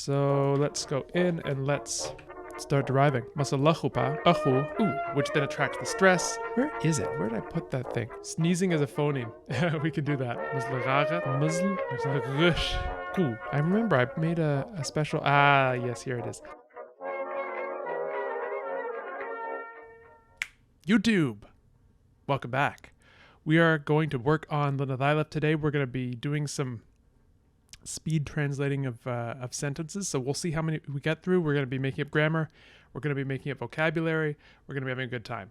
So let's go in and let's start deriving. Masalachupa, achu, ooh, which then attracts the stress. Where is it? Where did I put that thing? Sneezing is a phoneme. We can do that. Muslaraga, musl, muslarish. Ooh, I remember I made a special. Ah, yes, here it is. YouTube, welcome back. We are going to work on Lenethailef today. We're going to be doing some speed translating of sentences. So we'll see how many we get through. We're going to be making up grammar. We're going to be making up vocabulary. We're going to be having a good time.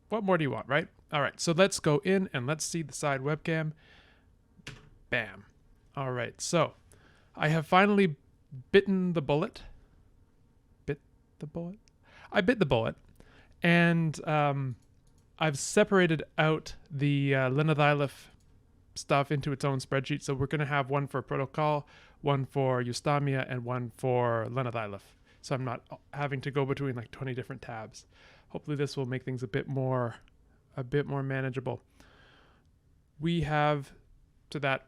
What more do you want, right? All right, so let's go in and let's see the side webcam. Bam. All right, so I have finally bitten the bullet. Bit the bullet? I bit the bullet. And I've separated out the Lenethailef stuff into its own spreadsheet. So we're going to have one for protocol, one for Eustamia, and one for Lenethailef. So I'm not having to go between like 20 different tabs. Hopefully this will make things a bit more manageable. We have, to that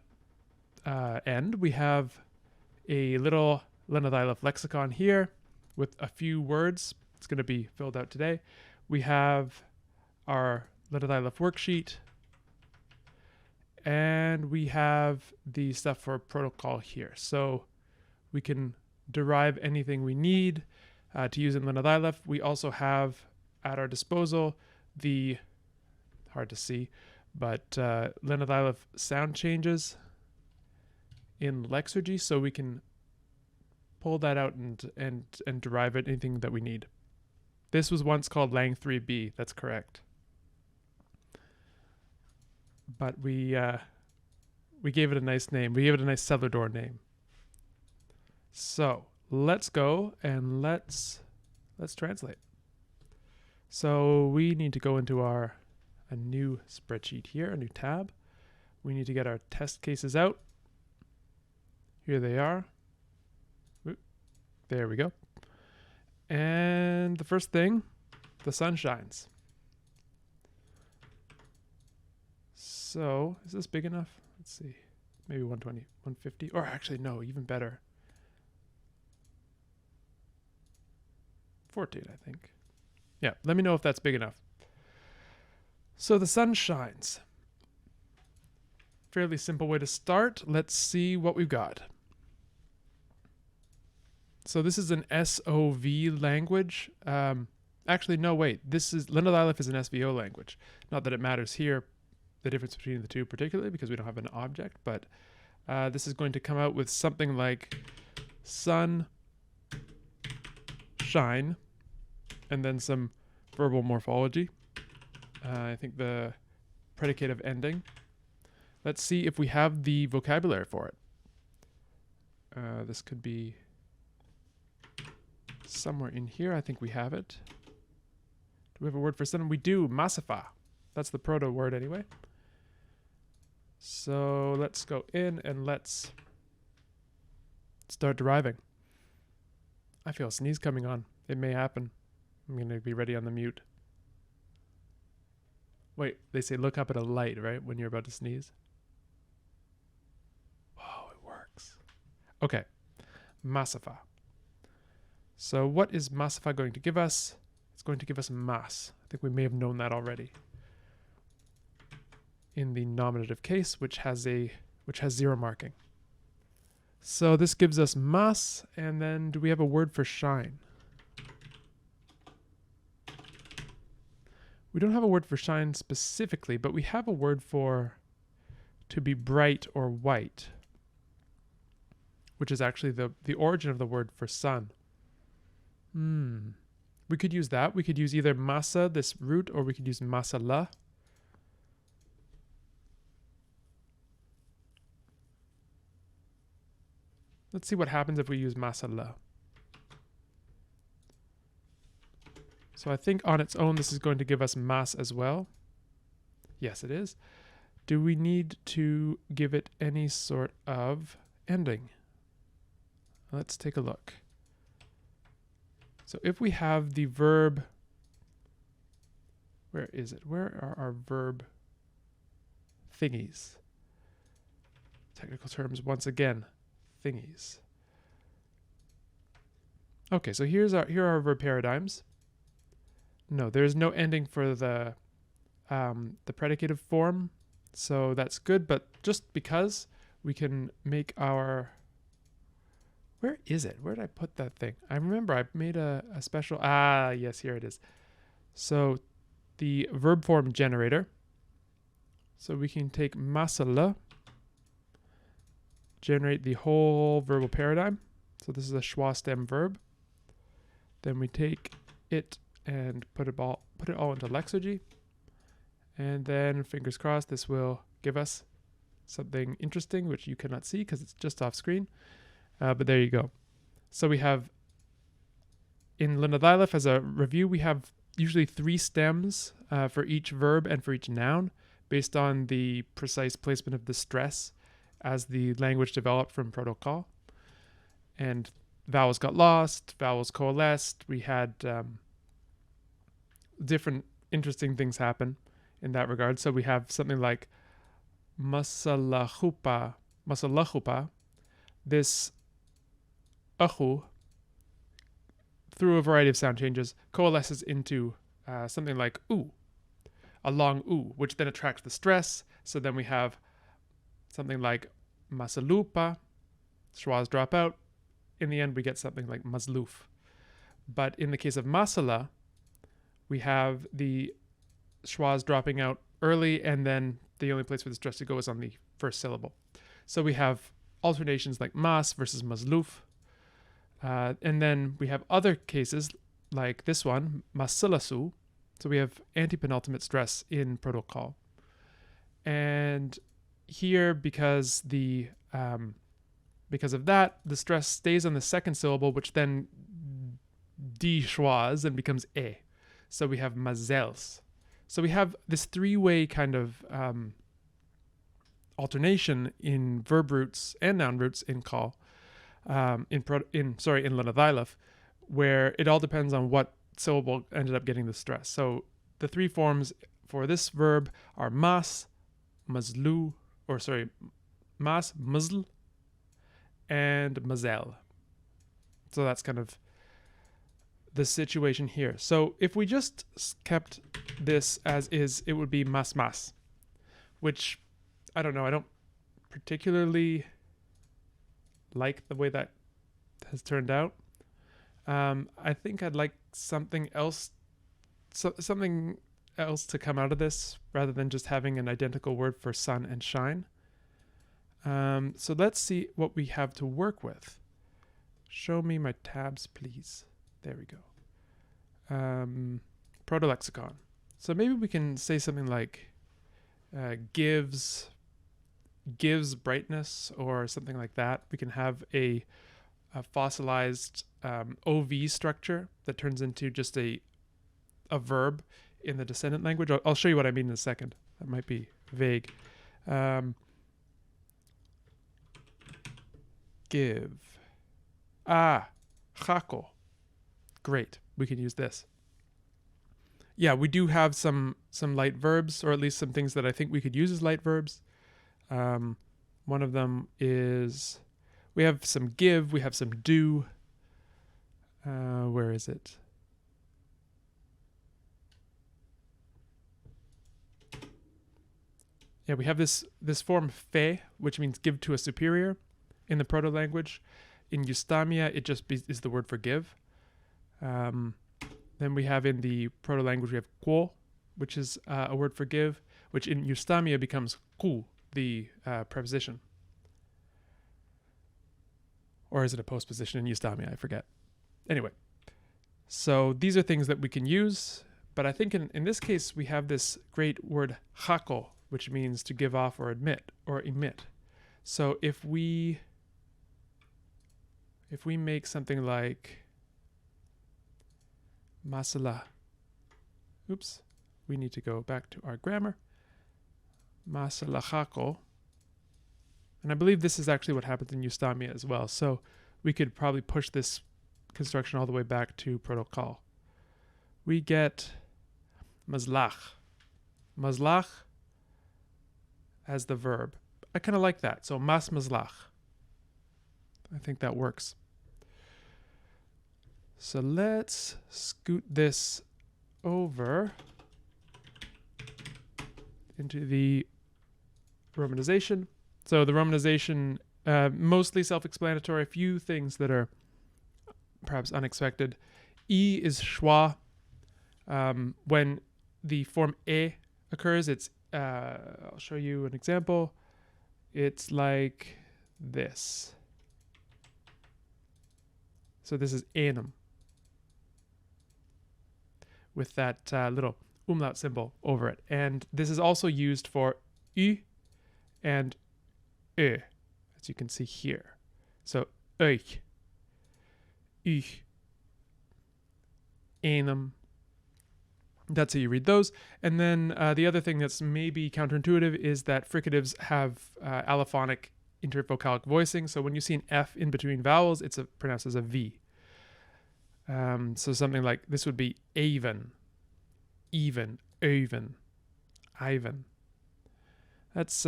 end, we have a little Lenethailef lexicon here with a few words. It's going to be filled out today. We have our Lenethailef worksheet, and we have the stuff for protocol here. So we can derive anything we need to use in Lenethailef. We also have at our disposal the, hard to see, but Lenethailef sound changes in Lexergy, so we can pull that out and derive anything that we need. This was once called Lang 3B, that's correct. But we gave it a nice name. We gave it a nice cellar door name. So let's go and let's translate. So we need to go into a new spreadsheet here, a new tab. We need to get our test cases out. Here they are. There we go. And the first thing, the sun shines. So is this big enough? Let's see. Maybe 120, 150, or actually no, even better. 14, I think. Yeah, let me know if that's big enough. So the sun shines. Fairly simple way to start. Let's see what we've got. So this is an SOV language. Actually, no, wait. Lenethailef is an SVO language. Not that it matters here, the difference between the two particularly, because we don't have an object, but this is going to come out with something like sun, shine, and then some verbal morphology. I think the predicative ending. Let's see if we have the vocabulary for it. This could be somewhere in here. I think we have it. Do we have a word for sun? We do. Masafa. That's the proto word anyway. So let's go in and let's start deriving. I feel a sneeze coming on. It may happen. I'm going to be ready on the mute. Wait, they say look up at a light, right? When you're about to sneeze. Whoa, it works. Okay. Masafa. So what is Masafa going to give us? It's going to give us mas. I think we may have known that already. In the nominative case, which has zero marking. So this gives us mas, and then do we have a word for shine? We don't have a word for shine specifically, but we have a word for to be bright or white, which is actually the origin of the word for sun. We could use that. We could use either masa, this root, or we could use masala. Let's see what happens if we use masala. So I think on its own, this is going to give us mas as well. Yes, it is. Do we need to give it any sort of ending? Let's take a look. So if we have the verb, where is it? Where are our verb thingies? Technical terms once again, thingies. Okay, so here are our verb paradigms. No, there's no ending for the predicative form, so that's good. But just because we can make our, where is it? Where did I put that thing? I remember I made a special, yes, here it is. So the verb form generator. So we can take masala, generate the whole verbal paradigm. So this is a schwa stem verb. Then we take it and put it all into lexergy. And then, fingers crossed, this will give us something interesting, which you cannot see because it's just off screen. But there you go. So we have, in Lenethailef, as a review, we have usually 3 stems for each verb and for each noun, based on the precise placement of the stress as the language developed from protocol. And vowels got lost, vowels coalesced. We had different interesting things happen in that regard. So we have something like masalachupa. This ahu, through a variety of sound changes, coalesces into something like oo, a long oo, which then attracts the stress. So then we have something like masalupa, schwas drop out. In the end, we get something like mazluf. But in the case of masala, we have the schwas dropping out early, and then the only place for the stress to go is on the first syllable. So we have alternations like mas versus mazluf. And then we have other cases like this one, masilasu. So we have antepenultimate stress in protocol. And here, because of that, the stress stays on the second syllable, which then de-schwas and becomes e. So we have mazels. So we have this 3-way kind of alternation in verb roots and noun roots in call, in Lenethailef, where it all depends on what syllable ended up getting the stress. So the 3 forms for this verb are mas, mazlu, mas, mazl, and mazel. So that's kind of the situation here. So if we just kept this as is, it would be mas, which I don't know. I don't particularly like the way that has turned out. I think I'd like something else to come out of this rather than just having an identical word for sun and shine. So let's see what we have to work with. Show me my tabs, please. There we go. Proto-lexicon. So maybe we can say something like gives brightness or something like that. We can have a fossilized OV structure that turns into just a verb in the descendant language. I'll show you what I mean in a second. That might be vague. Give. Chako. Great. We can use this. Yeah, we do have some light verbs, or at least some things that I think we could use as light verbs. One of them is, we have some give, we have some do. Where is it? Yeah, we have this form fe, which means give to a superior in the proto-language. In Eustamia, it just is the word for give. Then we have in the proto-language, we have quo, which is a word for give, which in Eustamia becomes ku, the preposition. Or is it a postposition in Eustamia? I forget. Anyway, so these are things that we can use, but I think in this case, we have this great word chako, which means to give off or emit. So if we make something like masala, oops, we need to go back to our grammar. Masala chako, and I believe this is actually what happens in Eustamia as well. So we could probably push this construction all the way back to protocol. We get mazlach. Mazlach as the verb. I kind of like that. So mas mazlach. I think that works. So let's scoot this over into the romanization. So the romanization, mostly self-explanatory, a few things that are perhaps unexpected. E is schwa. When the form e occurs, it's, I'll show you an example. It's like this. So this is enum with that little umlaut symbol over it. And this is also used for y and ö, as you can see here. So euch, ich, enum. That's how you read those. And then the other thing that's maybe counterintuitive is that fricatives have allophonic intervocalic voicing. So when you see an F in between vowels, it's pronounced as a V. So something like this would be even, even, Ivan. That's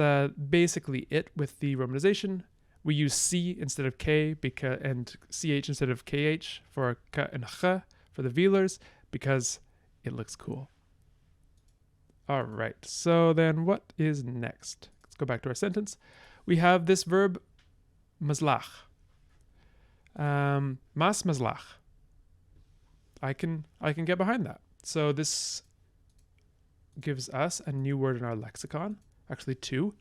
basically it with the romanization. We use C instead of K and CH instead of KH for K and Ch for the velars because it looks cool. All right, so then what is next? Let's go back to our sentence. We have this verb, mazlach. Mas mazlach. I can get behind that. So this gives us a new word in our lexicon. Actually, two.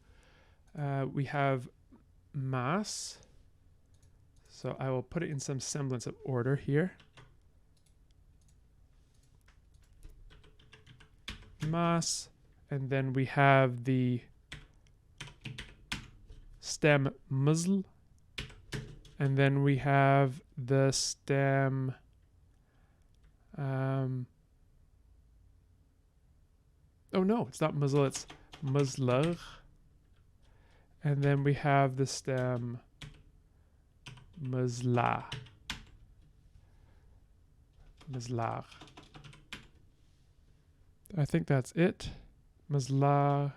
We have mas. So I will put it in some semblance of order here. Mas, and then we have the stem muzzle, and then we have the stem oh no, it's not muzzle, it's muzzler, and then we have the stem muzzla, muzzlar. I think that's it. Mazlar,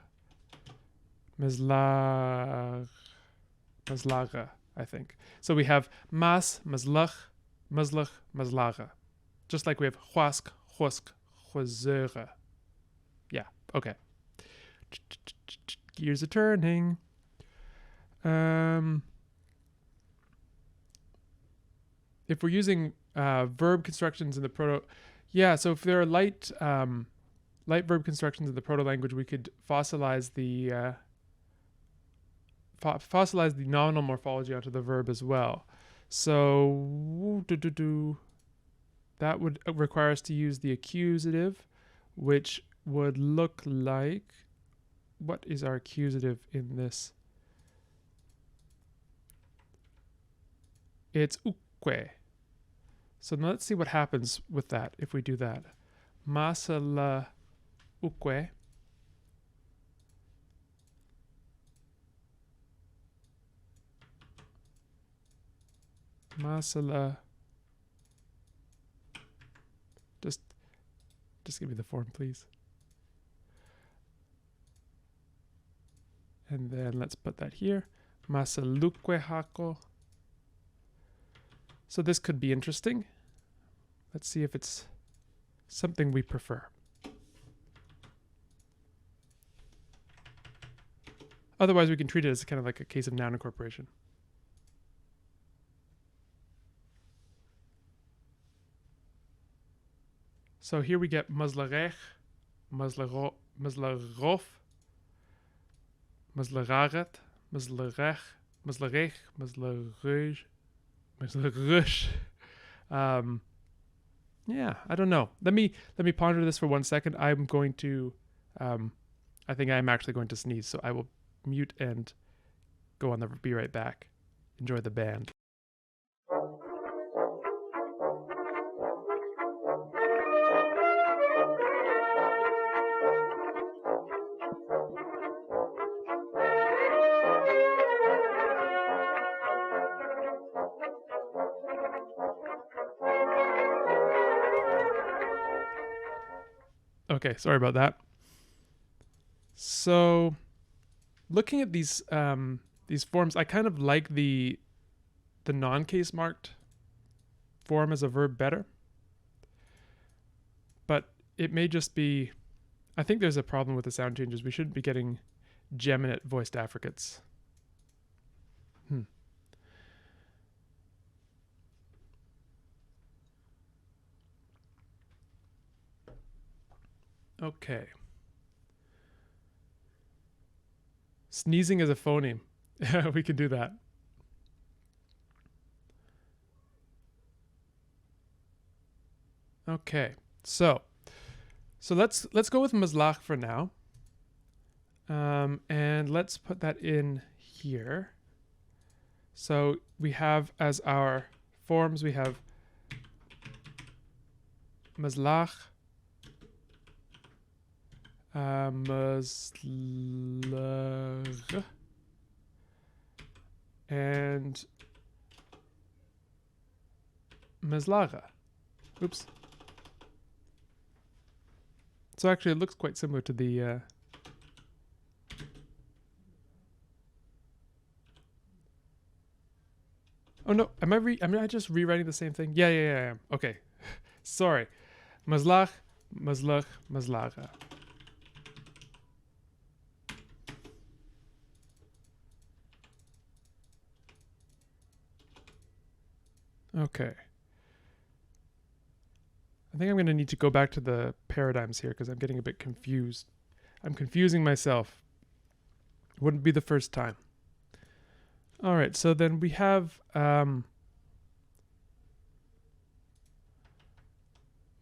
mazlaga, I think. So we have mas, mazlach, mazlach, mazlaga. Just like we have huask, husk, huazera. Yeah, okay. Gears are turning. If we're using verb constructions in the proto... Yeah, so if there are light verb constructions in the proto-language, we could fossilize the nominal morphology onto the verb as well. So that would require us to use the accusative, which would look like, what is our accusative in this? It's uque. So now let's see what happens with that if we do that. Masala uque. Masala. Just give me the form, please. And then let's put that here. Masaluque hako. So this could be interesting. Let's see if it's something we prefer. Otherwise, we can treat it as kind of like a case of noun incorporation. So here we get mazlarech, mazlarof, mazlararet, mazlarech, mazlarech, mazlaruj, mazlarush. Yeah, I don't know. Let me ponder this for 1 second. I'm going to, I think I'm actually going to sneeze, so I will mute and go on be right back. Enjoy the band. Okay, sorry about that. So, looking at these forms, I kind of like the non-case marked form as a verb better. But it may just be, I think there's a problem with the sound changes. We shouldn't be getting geminate voiced affricates. Okay. Sneezing is a phoneme. We can do that. Okay. So let's go with mazlach for now. And let's put that in here. So we have as our forms, we have mazlach, mazlach, and mazlaga. Oops. So actually it looks quite similar to the oh no, am I just rewriting the same thing? Yeah, I am. Okay. Sorry. Mazlach, mazlach, mazlaga. Okay. I think I'm going to need to go back to the paradigms here because I'm getting a bit confused. I'm confusing myself. Wouldn't be the first time. All right, so then we have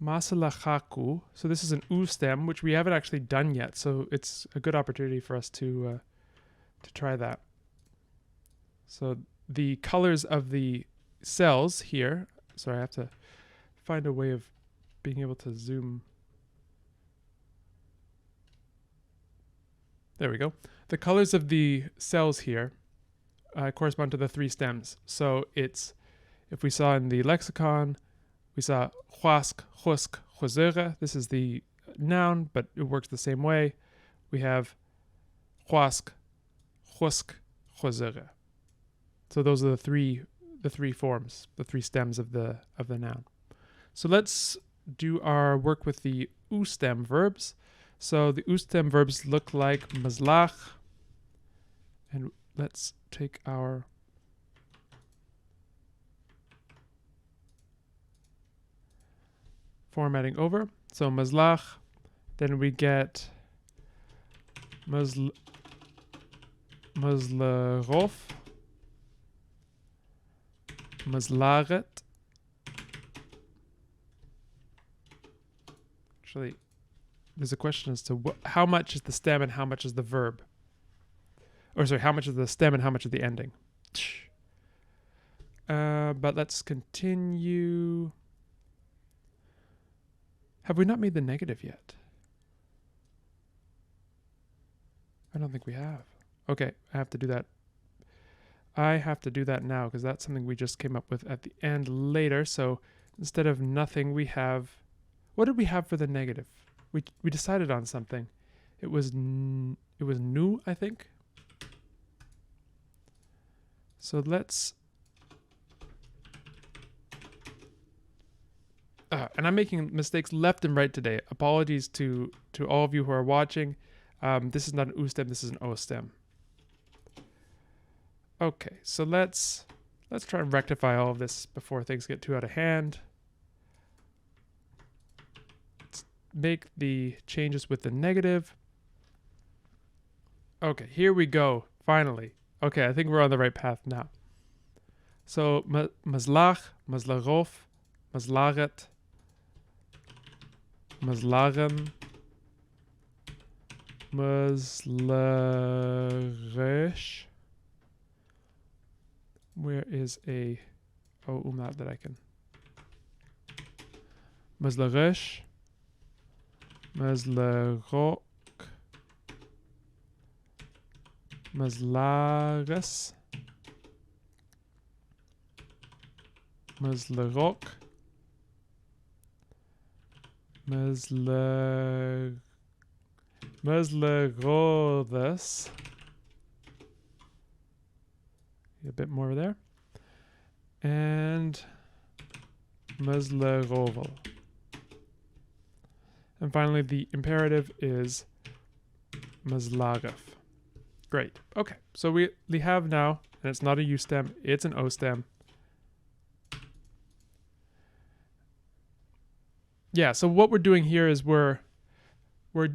masalachaku. So this is an u stem, which we haven't actually done yet. So it's a good opportunity for us to try that. So the colors of the cells here. Sorry, I have to find a way of being able to zoom. There we go. The colors of the cells here correspond to the three stems. So it's, if we saw in the lexicon, we saw huask, husk, huzere. This is the noun, but it works the same way. We have huask, husk, huzere. So those are the three forms, the three stems of the noun. So let's do our work with the u stem verbs. So the u stem verbs look like mazlach, and let's take our formatting over. So mazlach, then we get mazlarof, mazlaret. Actually, there's a question as to how much is the stem and how much is the verb. Or sorry, how much is the stem and how much is the ending. But let's continue. Have we not made the negative yet? I don't think we have. Okay, I have to do that. I have to do that now because that's something we just came up with at the end later. So instead of nothing, we have... What did we have for the negative? We decided on something. It was new, I think. So let's... and I'm making mistakes left and right today. Apologies to all of you who are watching. This is not an U stem, this is an O stem. Okay, so let's try and rectify all of this before things get too out of hand. Let's make the changes with the negative. Okay, here we go, finally. Okay, I think we're on the right path now. So, mazlach, mazlarof, mazlaret, mazlaren, mazlaresh. Where is a umlaut that I can? Mazlaresh, mazlarok, mazlares, mazlarok, mazlarodas. A bit more there. And Mzleroval. And finally, the imperative is Mzlarev. Great. Okay, so we have now, and it's not a U stem, it's an O stem. Yeah, so what we're doing here is we're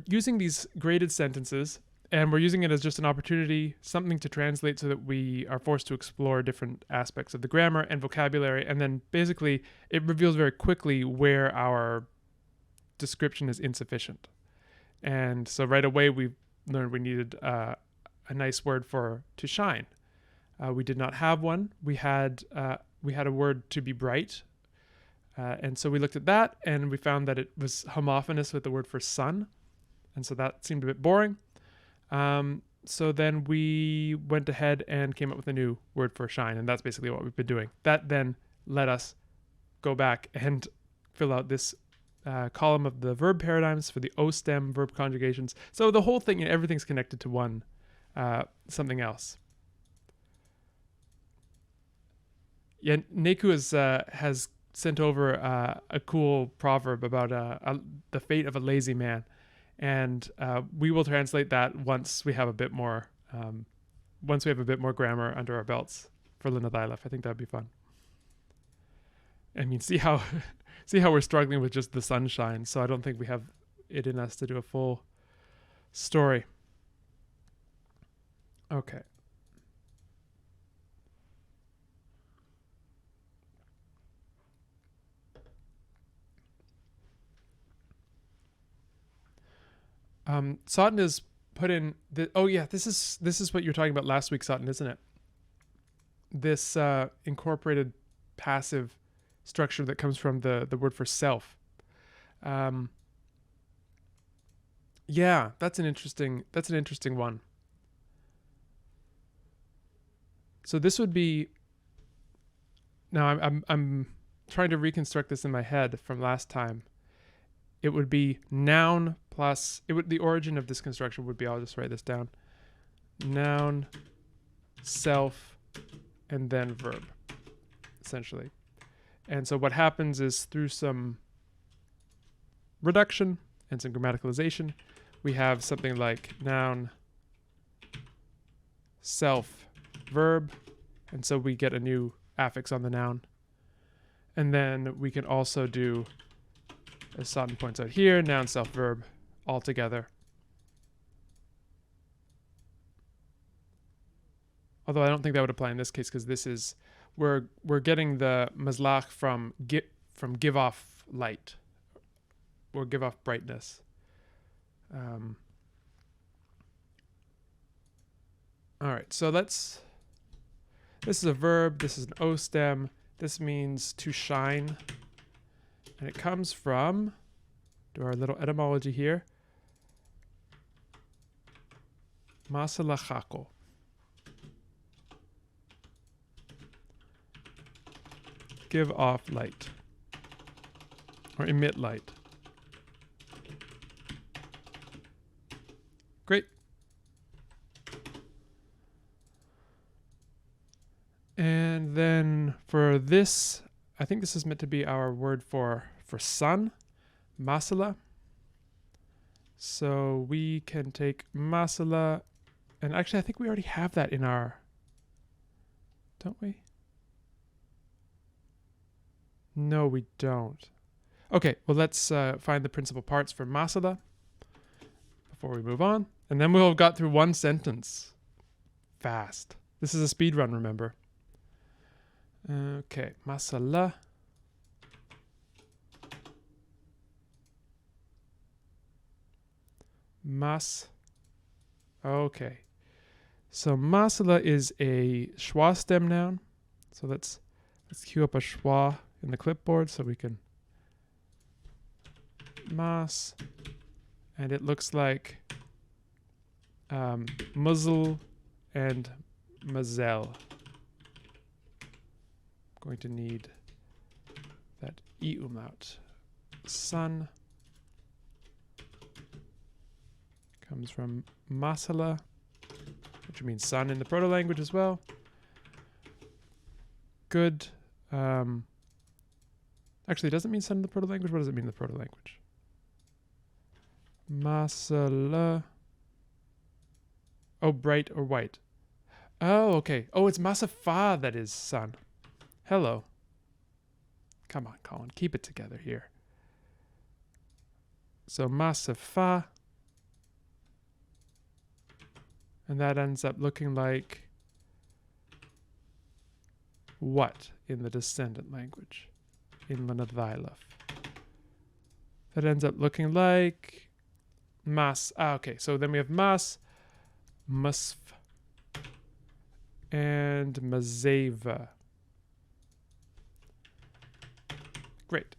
using these graded sentences, and we're using it as just an opportunity, something to translate so that we are forced to explore different aspects of the grammar and vocabulary, and then basically it reveals very quickly where our description is insufficient. And so right away we learned we needed a nice word for to shine. We did not have one. We had a word to be bright. And so we looked at that and we found that it was homophonous with the word for sun. And so that seemed a bit boring. So then we went ahead and came up with a new word for shine. And that's basically what we've been doing. That then let us go back and fill out this column of the verb paradigms for the O stem verb conjugations. So the whole thing, everything's connected to one something else. Yeah, Neku has sent over a cool proverb about the fate of a lazy man, and we will translate that once we have a bit more grammar under our belts for Lenethailef. I think that'd be fun. I mean, see how we're struggling with just the sunshine. So I don't think we have it in us to do a full story. Okay. Sotin is put in the, oh yeah, this is what you were talking about last week, Sotin, isn't it? This incorporated passive structure that comes from the word for self. Yeah, that's an interesting one. So this would be, now I'm trying to reconstruct this in my head from last time. It would be noun plus, the origin of this construction would be, I'll just write this down. Noun, self, and then verb, essentially. And so what happens is through some reduction and some grammaticalization, we have something like noun, self, verb, and so we get a new affix on the noun. And then we can also do, as Sotin points out here, noun, self, verb all together. Although I don't think that would apply in this case, because this is, we're getting the mazlach from give off light or give off brightness. All right, so this is a verb, this is an O stem, this means to shine, and it comes from, do our little etymology here, masalachako. Give off light or emit light. Great. And then for this, I think this is meant to be our word for sun, masala. So we can take masala, and actually I think we already have that in our, don't we? No, we don't. Okay, well, let's find the principal parts for masala before we move on. And then we'll have got through one sentence. Fast. This is a speed run, remember. Okay, masala. Okay. So masala is a schwa stem noun. So let's cue up a schwa in the clipboard so we can mas, and it looks like muzzle and mazel. Going to need that e umlaut. Sun comes from masala, which means sun in the proto language as well. Good. Actually, it doesn't mean sun in the proto-language. What does it mean in the proto-language? Masala. Oh, bright or white. Oh, okay. Oh, it's masafa that is sun. Hello. Come on, Colin. Keep it together here. So masafa. And that ends up looking like what in the descendant language? In Lenethailef. That ends up looking like mas. Ah, okay. So then we have mas, musf, and mazeva. Great.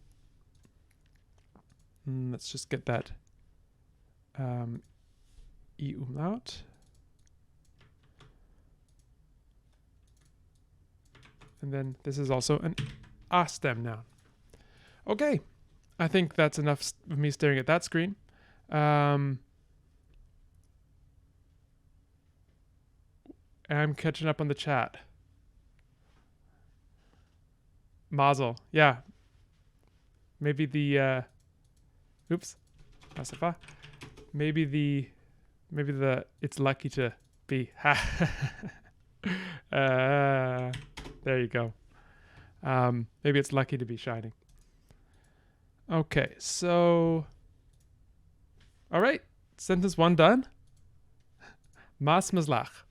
Let's just get that e umlaut. And then this is also an a stem noun. Okay. I think that's enough of me staring at that screen. I'm catching up on the chat. Mazel. Yeah. Maybe the oops. Masafa. Maybe the it's lucky to be. There you go. Maybe it's lucky to be shining. Okay, so all right, sentence 1 done. Mas mazlach.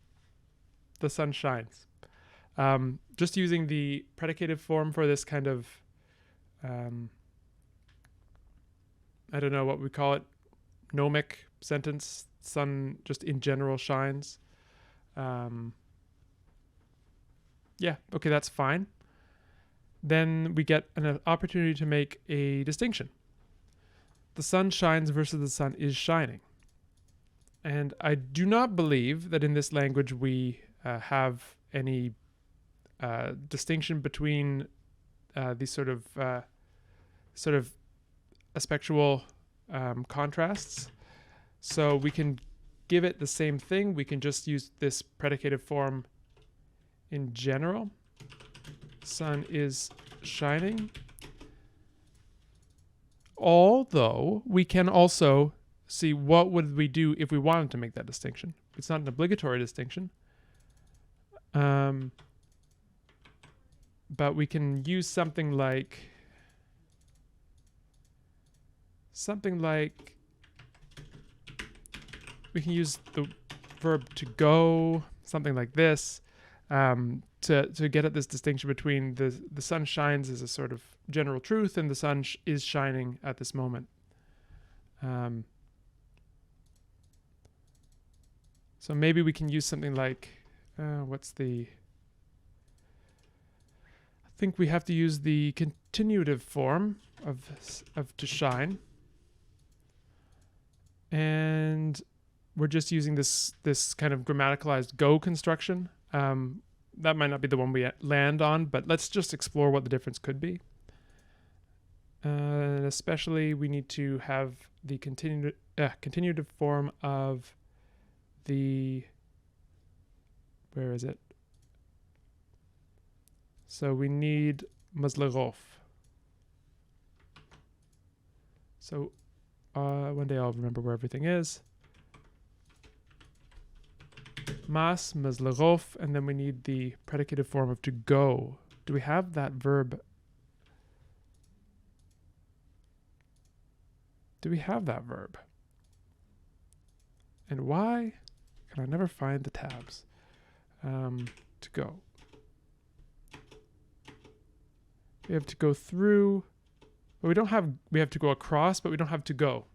The sun shines. Just using the predicative form for this kind of I don't know what we call it, gnomic sentence. Sun just in general shines. Yeah, okay, that's fine. Then we get an opportunity to make a distinction. The sun shines versus the sun is shining. And I do not believe that in this language we have any distinction between these sort of aspectual contrasts. So we can give it the same thing. We can just use this predicative form in general. Sun is shining. Although we can also see what would we do if we wanted to make that distinction. It's not an obligatory distinction. But we can use something like we can use the verb to go, something like this, to get at this distinction between the sun shines as a sort of general truth and the sun is shining at this moment. So maybe we can use something like, I think we have to use the continuative form of to shine. And we're just using this kind of grammaticalized go construction. That might not be the one we land on, but let's just explore what the difference could be. Especially we need to have the continuative form of the, where is it? So we need mazlerof. So one day I'll remember where everything is. Mas, mazlerof, and then we need the predicative form of to go. Do we have that verb? Do we have that verb? And why can I never find the tabs? To go. We have to go through, but we don't have, we have to go across, but we don't have to go.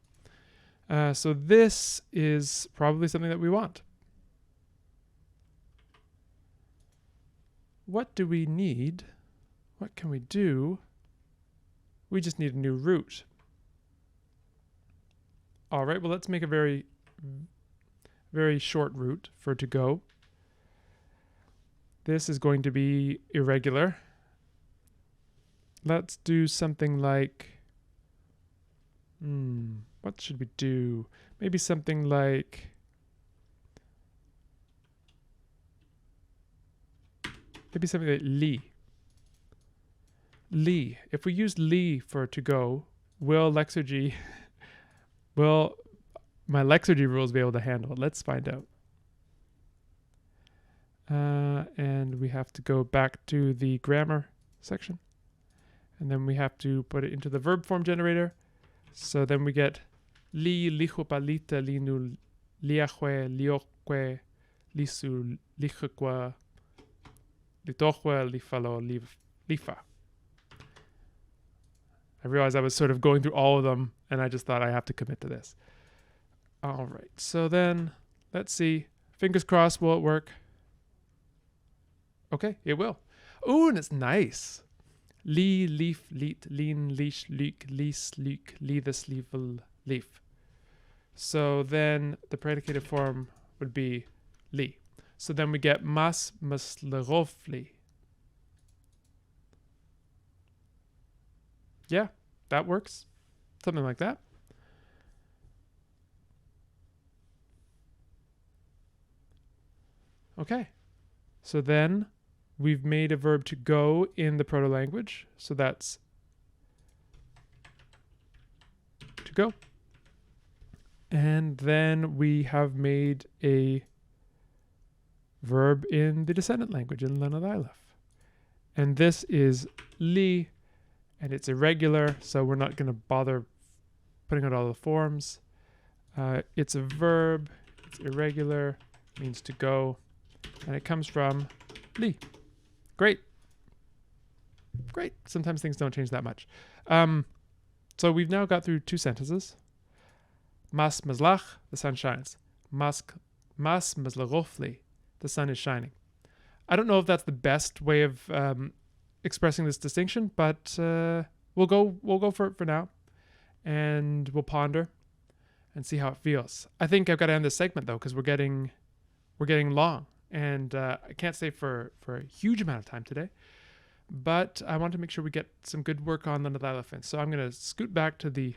So this is probably something that we want. What do we need? What can we do? We just need a new root. All right, well, let's make a very, very short root for to go. This is going to be irregular. Let's do something like, what should we do? Maybe something like, li. Li. If we use li for to go, will Lexergy, will my Lexergy rules be able to handle it? Let's find out. And we have to go back to the grammar section. And then we have to put it into the verb form generator. So then we get li, lichupalita, linu, liachwe, liokwe, lisu, lichukwa, litochwe, lifalo, lifa. I realized I was sort of going through all of them, and I just thought I have to commit to this. All right, so then let's see. Fingers crossed, will it work? Okay, it will. Ooh, and it's nice. Li, leaf, leet, lean, leash, leek, lease, leek, leathus, level, leaf. So then the predicated form would be li. So then we get mas, maslerofli. Yeah, that works. Something like that. Okay. So then we've made a verb to go in the proto-language. So that's to go. And then we have made a verb in the descendant language in Lenethailef. And this is li. And it's irregular, so we're not going to bother putting out all the forms. It's a verb, it's irregular, means to go, and it comes from li. Great. Great. Sometimes things don't change that much. So we've now got through 2 sentences. Mas mazlach, the sun shines. Mas mazlarofli, the sun is shining. I don't know if that's the best way of expressing this distinction, but we'll go for it for now, and we'll ponder and see how it feels. I think I've got to end this segment though, because we're getting long, and I can't stay for a huge amount of time today. But I want to make sure we get some good work on the Lenethailef. So I'm going to scoot back to the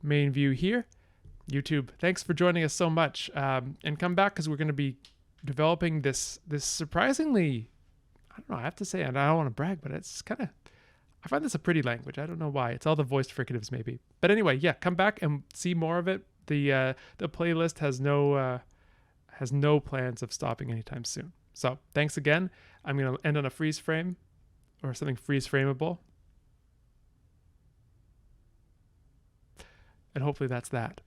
main view here. YouTube, thanks for joining us so much, and come back because we're going to be developing this surprisingly, I don't know, I have to say, and I don't want to brag, but it's kind of, I find this a pretty language. I don't know why. It's all the voiced fricatives maybe. But anyway, yeah, come back and see more of it. The playlist has no plans of stopping anytime soon. So thanks again. I'm going to end on a freeze frame or something freeze frameable. And hopefully that's that.